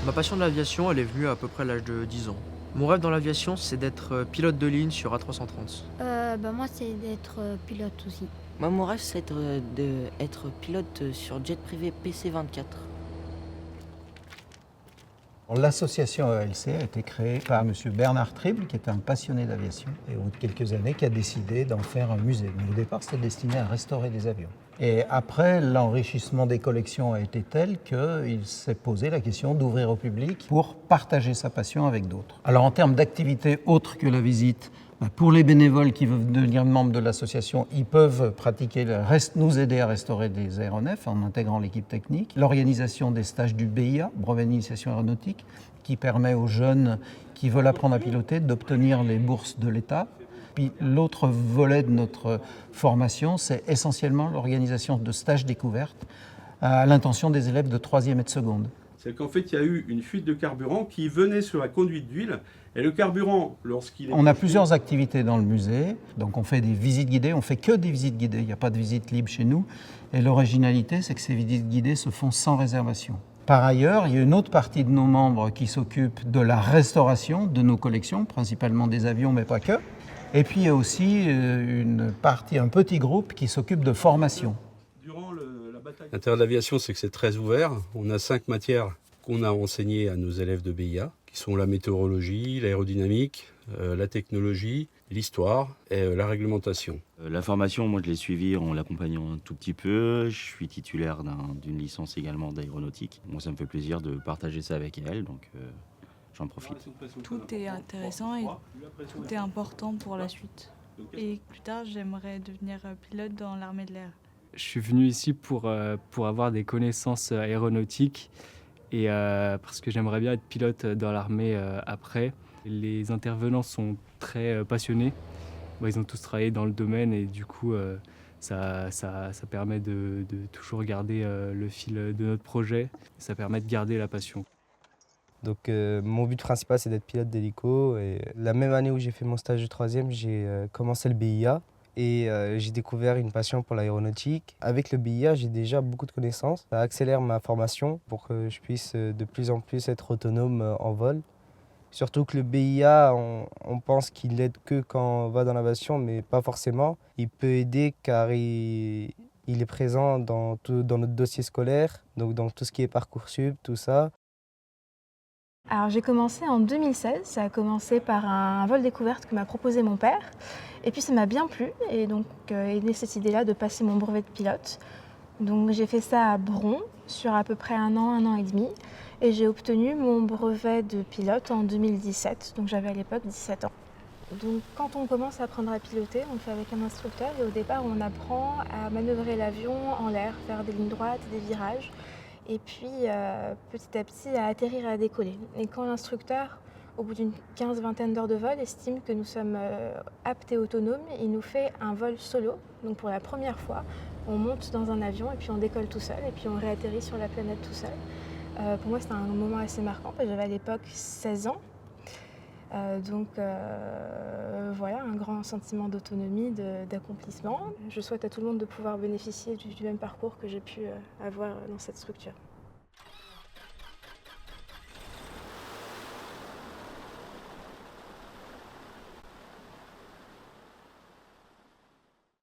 Ma passion de l'aviation, elle est venue à peu près à l'âge de 10 ans. Mon rêve dans l'aviation, c'est d'être pilote de ligne sur A330. Moi, c'est d'être pilote aussi. Moi, mon rêve, c'est d'être pilote sur jet privé PC-24. L'association ELC a été créée par M. Bernard Trible, qui était un passionné d'aviation, et au bout de quelques années, qui a décidé d'en faire un musée. Mais au départ, c'était destiné à restaurer des avions. Et après, l'enrichissement des collections a été tel qu'il s'est posé la question d'ouvrir au public pour partager sa passion avec d'autres. Alors en termes d'activités autres que la visite, pour les bénévoles qui veulent devenir membres de l'association, ils peuvent pratiquer, nous aider à restaurer des aéronefs en intégrant l'équipe technique. L'organisation des stages du BIA, brevet d'initiation aéronautique, qui permet aux jeunes qui veulent apprendre à piloter d'obtenir les bourses de l'État. Puis l'autre volet de notre formation, c'est essentiellement l'organisation de stages découvertes à l'intention des élèves de 3e et de seconde. C'est qu'en fait, il y a eu une fuite de carburant qui venait sur la conduite d'huile. Et le carburant, lorsqu'il est... On a plusieurs activités dans le musée. Donc on fait des visites guidées, on fait que des visites guidées. Il n'y a pas de visite libre chez nous. Et l'originalité, c'est que ces visites guidées se font sans réservation. Par ailleurs, il y a une autre partie de nos membres qui s'occupe de la restauration de nos collections, principalement des avions, mais pas que. Et puis il y a aussi une partie, un petit groupe qui s'occupe de formation. L'intérêt de l'aviation, c'est que c'est très ouvert. On a 5 matières qu'on a enseignées à nos élèves de BIA, qui sont la météorologie, l'aérodynamique, la technologie, l'histoire et la réglementation. La formation, moi je l'ai suivie en l'accompagnant un tout petit peu. Je suis titulaire d'une licence également d'aéronautique. Moi ça me fait plaisir de partager ça avec elle, donc j'en profite. Tout est intéressant et tout est important pour la suite. Et plus tard, j'aimerais devenir pilote dans l'armée de l'air. Je suis venu ici pour avoir des connaissances aéronautiques et parce que j'aimerais bien être pilote dans l'armée après. Les intervenants sont très passionnés. Ils ont tous travaillé dans le domaine et du coup, ça permet de toujours garder le fil de notre projet. Ça permet de garder la passion. Donc mon but principal, c'est d'être pilote d'hélico. Et la même année où j'ai fait mon stage de 3e, j'ai commencé le BIA. Et j'ai découvert une passion pour l'aéronautique. Avec le BIA, j'ai déjà beaucoup de connaissances. Ça accélère ma formation pour que je puisse de plus en plus être autonome en vol. Surtout que le BIA, on pense qu'il aide que quand on va dans l'aviation, mais pas forcément. Il peut aider car il est présent dans notre dossier scolaire, donc dans tout ce qui est Parcoursup, tout ça. Alors j'ai commencé en 2016, ça a commencé par un vol découverte que m'a proposé mon père. Et puis ça m'a bien plu et donc est née cette idée-là de passer mon brevet de pilote. Donc j'ai fait ça à Bron sur à peu près un an et demi. Et j'ai obtenu mon brevet de pilote en 2017, donc j'avais à l'époque 17 ans. Donc quand on commence à apprendre à piloter, on le fait avec un instructeur et au départ on apprend à manœuvrer l'avion en l'air, faire des lignes droites, des virages. Et puis petit à petit à atterrir et à décoller. Et quand l'instructeur, au bout d'une vingtaine d'heures de vol, estime que nous sommes aptes et autonomes, il nous fait un vol solo. Donc pour la première fois, on monte dans un avion et puis on décolle tout seul et puis on réatterrit sur la planète tout seul. Pour moi, c'était un moment assez marquant parce que j'avais à l'époque 16 ans. Voilà, un grand sentiment d'autonomie, d'accomplissement. Je souhaite à tout le monde de pouvoir bénéficier du même parcours que j'ai pu avoir dans cette structure.